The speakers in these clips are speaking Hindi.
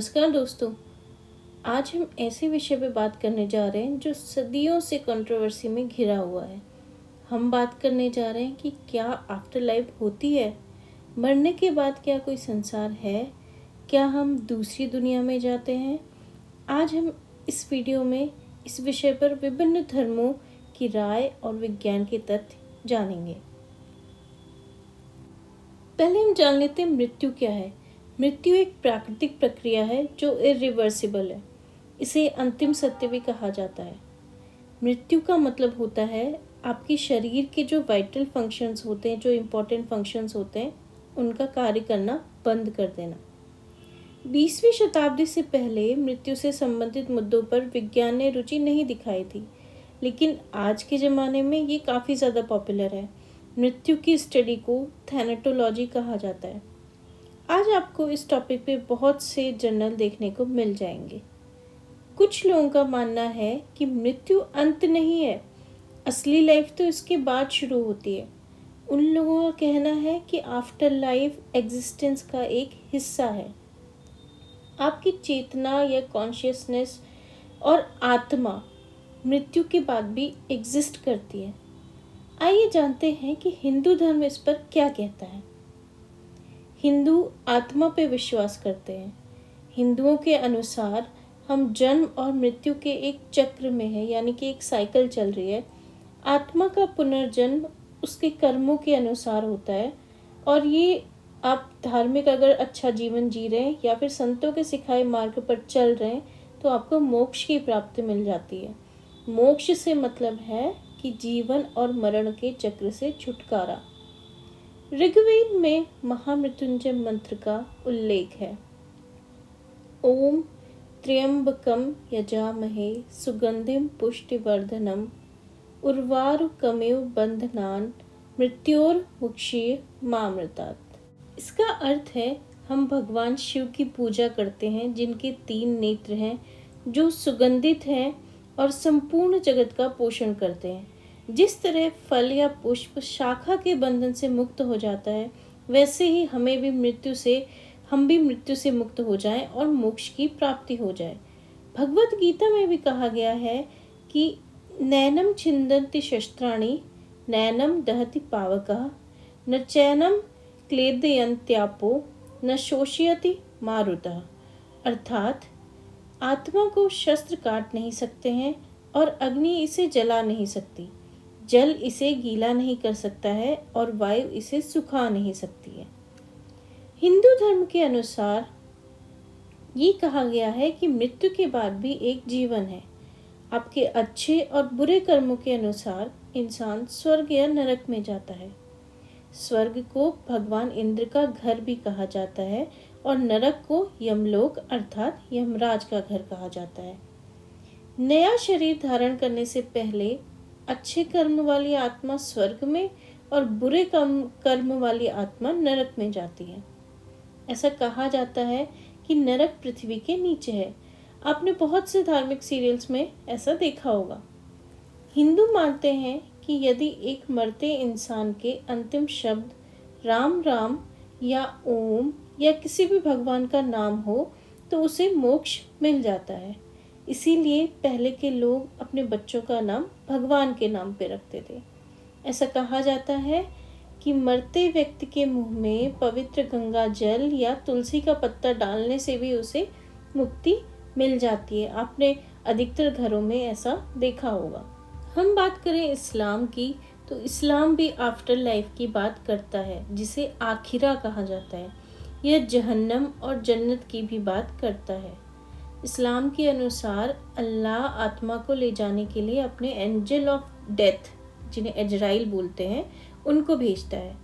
नमस्कार दोस्तों। आज हम ऐसे विषय पे बात करने जा रहे हैं जो सदियों से कंट्रोवर्सी में घिरा हुआ है। हम बात करने जा रहे हैं कि क्या आफ्टर लाइफ होती है, मरने के बाद क्या कोई संसार है, क्या हम दूसरी दुनिया में जाते हैं। आज हम इस वीडियो में इस विषय पर विभिन्न धर्मों की राय और विज्ञान के तथ्य जानेंगे। पहले हम जान लेते हैं मृत्यु क्या है। मृत्यु एक प्राकृतिक प्रक्रिया है जो इरिवर्सिबल है। इसे अंतिम सत्य भी कहा जाता है। मृत्यु का मतलब होता है आपके शरीर के जो वाइटल फंक्शंस होते हैं, जो इम्पोर्टेंट फंक्शंस होते हैं, उनका कार्य करना बंद कर देना। 20वीं शताब्दी से पहले मृत्यु से संबंधित मुद्दों पर विज्ञान ने रुचि नहीं दिखाई थी, लेकिन आज के ज़माने में ये काफ़ी ज़्यादा पॉपुलर है। मृत्यु की स्टडी को थैनेटोलॉजी कहा जाता है। आज आपको इस टॉपिक पे बहुत से जर्नल देखने को मिल जाएंगे। कुछ लोगों का मानना है कि मृत्यु अंत नहीं है, असली लाइफ तो इसके बाद शुरू होती है। उन लोगों का कहना है कि आफ्टर लाइफ एग्जिस्टेंस का एक हिस्सा है। आपकी चेतना या कॉन्शियसनेस और आत्मा मृत्यु के बाद भी एग्जिस्ट करती है। आइए जानते हैं कि हिंदू धर्म इस पर क्या कहता है। हिंदू आत्मा पे विश्वास करते हैं। हिंदुओं के अनुसार हम जन्म और मृत्यु के एक चक्र में है, यानी कि एक साइकिल चल रही है। आत्मा का पुनर्जन्म उसके कर्मों के अनुसार होता है, और ये आप धार्मिक अगर अच्छा जीवन जी रहे हैं या फिर संतों के सिखाए मार्ग पर चल रहे हैं तो आपको मोक्ष की प्राप्ति मिल जाती है। मोक्ष से मतलब है कि जीवन और मरण के चक्र से छुटकारा। ऋग्वेद में महामृत्युंजय मंत्र का उल्लेख है। ओम त्र्यंबकम यजामहे सुगंधिम पुष्टिवर्धनम उर्वारुकमेव बंधनान मृत्योर्मुक्षीय मामृतात्। इसका अर्थ है हम भगवान शिव की पूजा करते हैं, जिनके 3 नेत्र हैं, जो सुगंधित हैं और संपूर्ण जगत का पोषण करते हैं। जिस तरह फल या पुष्प शाखा के बंधन से मुक्त हो जाता है, वैसे ही हम भी मृत्यु से मुक्त हो जाएं और मोक्ष की प्राप्ति हो जाए। भगवत गीता में भी कहा गया है कि नैनम छिन्दन्ति शस्त्राणि नैनम दहति पावकः न चैनम क्लेदयन्त्यापो न शोषयति मारुतः। अर्थात आत्मा को शस्त्र काट नहीं सकते हैं और अग्नि इसे जला नहीं सकती, जल इसे गीला नहीं कर सकता है और वायु इसे सुखा नहीं सकती है। हिंदू धर्म के अनुसार ये कहा गया है कि मृत्यु के बाद भी एक जीवन है। आपके अच्छे और बुरे कर्मों के अनुसार इंसान स्वर्ग या नरक में जाता है। स्वर्ग को भगवान इंद्र का घर भी कहा जाता है और नरक को यमलोक अर्थात यमराज का घर कहा जाता है। नया शरीर धारण करने से पहले अच्छे कर्म वाली आत्मा स्वर्ग में और बुरे कर्म वाली आत्मा नरक में जाती है। ऐसा कहा जाता है कि नरक पृथ्वी के नीचे है। आपने बहुत से धार्मिक सीरियल्स में ऐसा देखा होगा। हिंदू मानते हैं कि यदि एक मरते इंसान के अंतिम शब्द राम राम या ओम या किसी भी भगवान का नाम हो तो उसे मोक्ष मिल जाता है। इसीलिए पहले के लोग अपने बच्चों का नाम भगवान के नाम पे रखते थे। ऐसा कहा जाता है कि मरते व्यक्ति के मुंह में पवित्र गंगा जल या तुलसी का पत्ता डालने से भी उसे मुक्ति मिल जाती है। आपने अधिकतर घरों में ऐसा देखा होगा। हम बात करें इस्लाम की, तो इस्लाम भी आफ्टर लाइफ की बात करता है, जिसे आखिरा कहा जाता है। यह जहन्नम और जन्नत की भी बात करता है। इस्लाम के अनुसार अल्लाह आत्मा को ले जाने के लिए अपने एंजल ऑफ डेथ, जिन्हें अजराइल बोलते हैं, उनको भेजता है।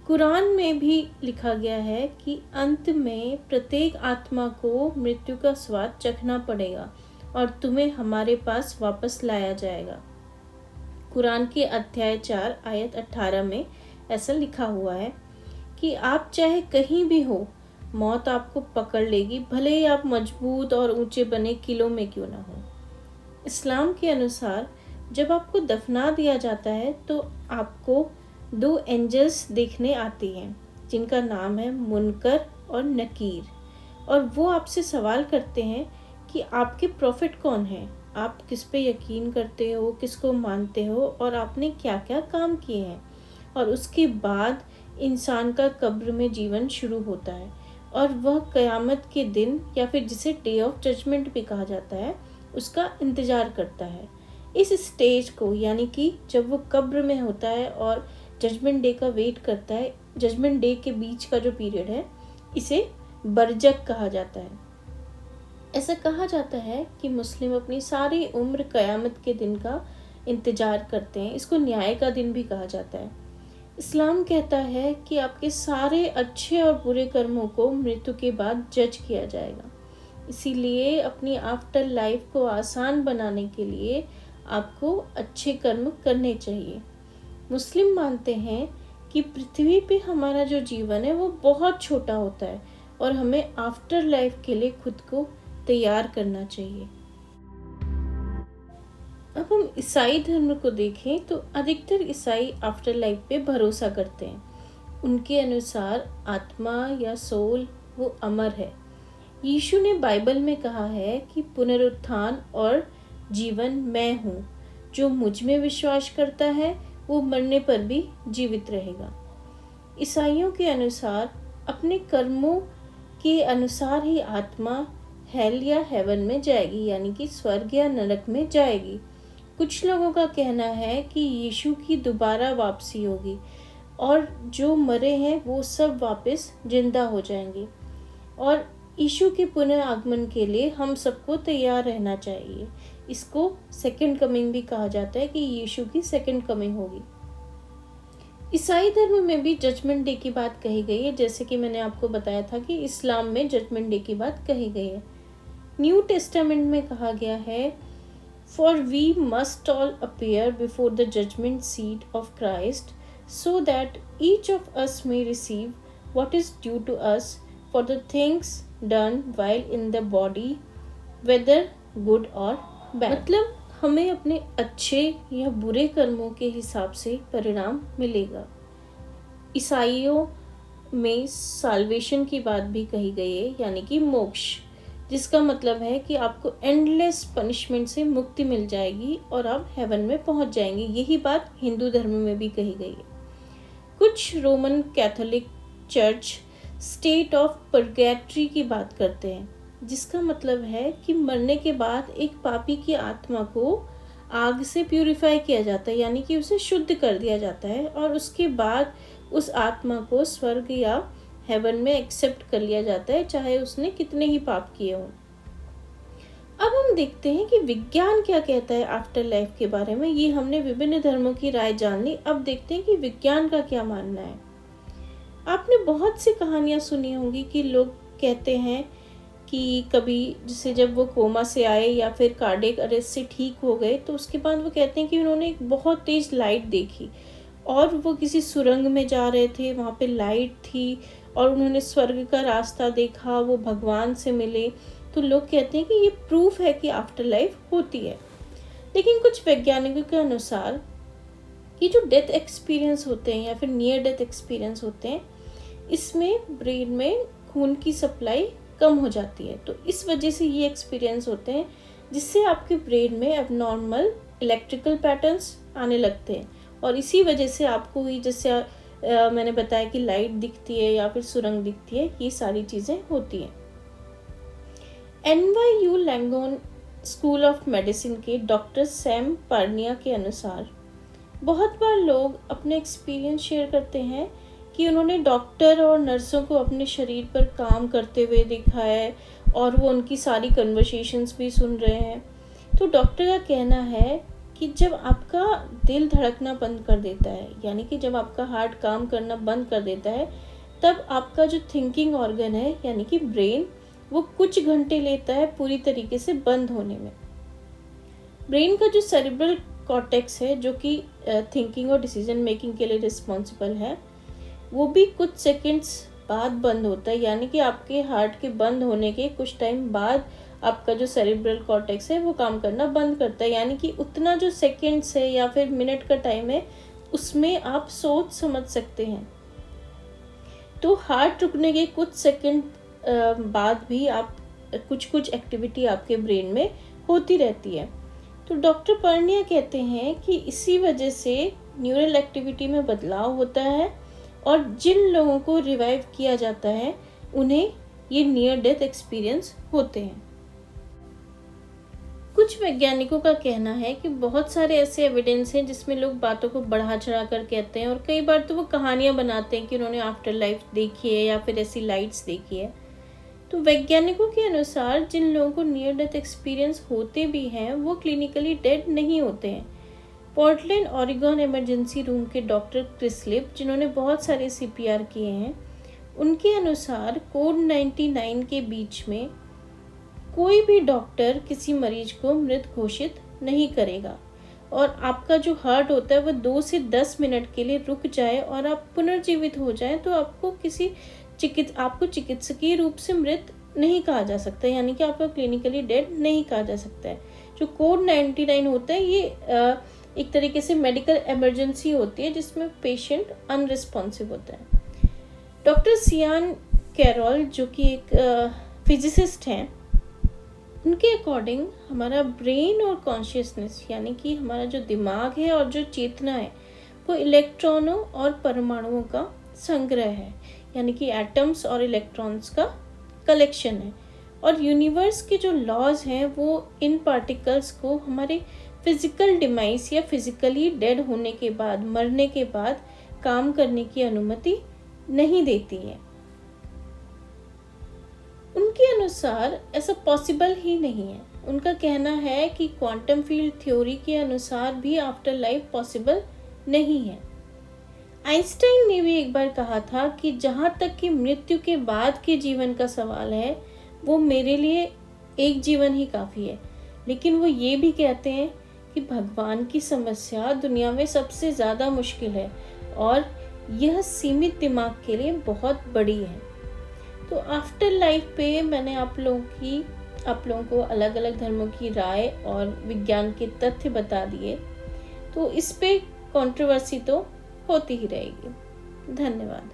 कुरान में भी लिखा गया है कि अंत में प्रत्येक आत्मा को मृत्यु का स्वाद चखना पड़ेगा और तुम्हें हमारे पास वापस लाया जाएगा। कुरान के अध्याय 4 आयत 18 में ऐसा लिखा हुआ है कि आप चाहे कहीं भी हो, मौत आपको पकड़ लेगी, भले ही आप मजबूत और ऊंचे बने किलों में क्यों ना हो। इस्लाम के अनुसार जब आपको दफना दिया जाता है तो आपको 2 एंजल्स देखने आती हैं, जिनका नाम है मुनकर और नकीर। और वो आपसे सवाल करते हैं कि आपके प्रॉफिट कौन है, आप किस पे यकीन करते हो, किसको मानते हो और आपने क्या क्या काम किए हैं। और उसके बाद इंसान का कब्र में जीवन शुरू होता है और वह क़यामत के दिन या फिर जिसे डे ऑफ जजमेंट भी कहा जाता है उसका इंतज़ार करता है। इस स्टेज को यानी कि जब वो कब्र में होता है और जजमेंट डे का वेट करता है, जजमेंट डे के बीच का जो पीरियड है इसे बरज़ख कहा जाता है। ऐसा कहा जाता है कि मुस्लिम अपनी सारी उम्र क़यामत के दिन का इंतज़ार करते हैं। इसको न्याय का दिन भी कहा जाता है। इस्लाम कहता है कि आपके सारे अच्छे और बुरे कर्मों को मृत्यु के बाद जज किया जाएगा। इसीलिए अपनी आफ्टर लाइफ को आसान बनाने के लिए आपको अच्छे कर्म करने चाहिए। मुस्लिम मानते हैं कि पृथ्वी पे हमारा जो जीवन है वो बहुत छोटा होता है और हमें आफ्टर लाइफ के लिए खुद को तैयार करना चाहिए। अब हम ईसाई धर्म को देखें तो अधिकतर ईसाई आफ्टर लाइफ पे भरोसा करते हैं। उनके अनुसार आत्मा या सोल वो अमर है। यीशु ने बाइबल में कहा है कि पुनरुत्थान और जीवन मैं हूँ। जो मुझ में विश्वास करता है वो मरने पर भी जीवित रहेगा। ईसाइयों के अनुसार अपने कर्मों के अनुसार ही आत्मा हेल या हेवन में जाएगी, यानी कि स्वर्ग या नरक में जाएगी। कुछ लोगों का कहना है कि यीशु की दोबारा वापसी होगी और जो मरे हैं वो सब वापस जिंदा हो जाएंगे और यीशु के पुनः आगमन के लिए हम सबको तैयार रहना चाहिए। इसको सेकंड कमिंग भी कहा जाता है कि यीशु की सेकंड कमिंग होगी। ईसाई धर्म में भी जजमेंट डे की बात कही गई है, जैसे कि मैंने आपको बताया था कि इस्लाम में जजमेंट डे की बात कही गई है। न्यू टेस्टामेंट में कहा गया है, for we must all appear before the judgment seat of Christ so that each of us may receive what is due to us for the things done while in the body whether good और बैड। मतलब हमें अपने अच्छे या बुरे कर्मों के हिसाब से परिणाम मिलेगा। ईसाइयों में साल्वेशन की बात भी कही गई है, यानी कि मोक्ष, जिसका मतलब है कि आपको एंडलेस पनिशमेंट से मुक्ति मिल जाएगी और आप हेवन में पहुंच जाएंगे। यही बात हिंदू धर्म में भी कही गई है। कुछ Roman Catholic church state of purgatory की बात करते हैं, जिसका मतलब है कि मरने के बाद एक पापी की आत्मा को आग से प्यूरिफाई किया जाता है, यानी कि उसे शुद्ध कर दिया जाता है और उसके बाद उस आत्मा को स्वर्ग या हेवन में एक्सेप्ट कर लिया जाता है, चाहे उसने कितने ही पाप किए हों। अब हम देखते हैं कि विज्ञान क्या कहता है आफ्टर लाइफ के बारे में। ये हमने विभिन्न धर्मों की राय जान ली। अब देखते हैं कि विज्ञान का क्या मानना है। आपने बहुत सी कहानियां सुनी होंगी कि लोग कहते हैं कि कभी जैसे जब वो कोमा से आए या फिर कार्डियक अरेस्ट से ठीक हो गए तो उसके बाद वो कहते हैं कि उन्होंने एक बहुत तेज़ लाइट देखी और वो किसी सुरंग में जा रहे थे, वहाँ पे लाइट थी और उन्होंने स्वर्ग का रास्ता देखा, वो भगवान से मिले। तो लोग कहते हैं कि ये प्रूफ है कि आफ्टर लाइफ होती है। लेकिन कुछ वैज्ञानिकों के अनुसार कि जो डेथ एक्सपीरियंस होते हैं या फिर नियर डेथ एक्सपीरियंस होते हैं, इसमें ब्रेन में खून की सप्लाई कम हो जाती है। तो इस वजह से ये एक्सपीरियंस होते हैं जिससे आपके ब्रेन में एबनॉर्मल इलेक्ट्रिकल पैटर्न्स आने लगते हैं और इसी वजह से आपको ही जैसे मैंने बताया कि लाइट दिखती है या फिर सुरंग दिखती है, ये सारी चीज़ें होती हैं। NYU लैंगोन स्कूल ऑफ मेडिसिन के डॉक्टर सैम पार्निया के अनुसार बहुत बार लोग अपने एक्सपीरियंस शेयर करते हैं कि उन्होंने डॉक्टर और नर्सों को अपने शरीर पर काम करते हुए देखा है और वो उनकी सारी कन्वर्सेशंस भी सुन रहे हैं। तो डॉक्टर का कहना है कि जब आपका दिल धड़कना बंद कर देता है, यानी कि जब आपका हार्ट काम करना बंद कर देता है, तब आपका जो थिंकिंग ऑर्गन है यानी कि ब्रेन, वो कुछ घंटे लेता है पूरी तरीके से बंद होने में। ब्रेन का जो सेरिब्रल कॉर्टेक्स है जो कि थिंकिंग और डिसीजन मेकिंग के लिए रिस्पॉन्सिबल है, वो भी कुछ सेकंड्स बाद बंद होता है, यानी कि आपके हार्ट के बंद होने के कुछ टाइम बाद आपका जो सेरिब्रल कॉर्टेक्स है वो काम करना बंद करता है। यानी कि उतना जो सेकंड्स है या फिर मिनट का टाइम है उसमें आप सोच समझ सकते हैं। तो हार्ट रुकने के कुछ सेकंड बाद भी आप कुछ कुछ एक्टिविटी आपके ब्रेन में होती रहती है। तो डॉक्टर पर्निया कहते हैं कि इसी वजह से न्यूरल एक्टिविटी में बदलाव होता है और जिन लोगों को रिवाइव किया जाता है उन्हें ये नियर डेथ एक्सपीरियंस होते हैं। कुछ वैज्ञानिकों का कहना है कि बहुत सारे ऐसे एविडेंस हैं जिसमें लोग बातों को बढ़ा चढ़ा कर कहते हैं और कई बार तो वो कहानियां बनाते हैं कि उन्होंने आफ्टर लाइफ देखी है या फिर ऐसी लाइट्स देखी है। तो वैज्ञानिकों के अनुसार जिन लोगों को नियर डेथ एक्सपीरियंस होते भी हैं वो क्लिनिकली डेड नहीं होते हैं। पोर्टलैंड ओरेगन इमरजेंसी रूम के डॉक्टर क्रिसलिप, जिन्होंने बहुत सारे CPR किए हैं, उनके अनुसार कोड 99 के बीच में कोई भी डॉक्टर किसी मरीज को मृत घोषित नहीं करेगा और आपका जो हार्ट होता है वह 2 से 10 मिनट के लिए रुक जाए और आप पुनर्जीवित हो जाएं तो आपको चिकित्सकीय रूप से मृत नहीं कहा जा सकता, यानी कि आपका क्लिनिकली डेड नहीं कहा जा सकता है। जो कोड 99 होता है ये एक तरीके से मेडिकल इमरजेंसी होती है जिसमें पेशेंट अनरिस्पॉन्सिव होता है। डॉक्टर सियान कैरोल, जो कि एक फिजिसिस्ट हैं, उनके अकॉर्डिंग हमारा ब्रेन और कॉन्शियसनेस यानी कि हमारा जो दिमाग है और जो चेतना है वो इलेक्ट्रॉनों और परमाणुओं का संग्रह है, यानी कि एटम्स और इलेक्ट्रॉन्स का कलेक्शन है। और यूनिवर्स के जो लॉज हैं वो इन पार्टिकल्स को हमारे फिजिकल डिमाइस या फिजिकली डेड होने के बाद, मरने के बाद काम करने की अनुमति नहीं देती है। उनके अनुसार ऐसा पॉसिबल ही नहीं है। उनका कहना है कि क्वांटम फील्ड थ्योरी के अनुसार भी आफ्टर लाइफ पॉसिबल नहीं है। आइंस्टाइन ने भी एक बार कहा था कि जहाँ तक कि मृत्यु के बाद के जीवन का सवाल है वो मेरे लिए एक जीवन ही काफ़ी है, लेकिन वो ये भी कहते हैं कि भगवान की समस्या दुनिया में सबसे ज़्यादा मुश्किल है और यह सीमित दिमाग के लिए बहुत बड़ी है। तो आफ्टर लाइफ पे मैंने आप लोगों को अलग अलग धर्मों की राय और विज्ञान के तथ्य बता दिए, तो इस पे कंट्रोवर्सी तो होती ही रहेगी। धन्यवाद।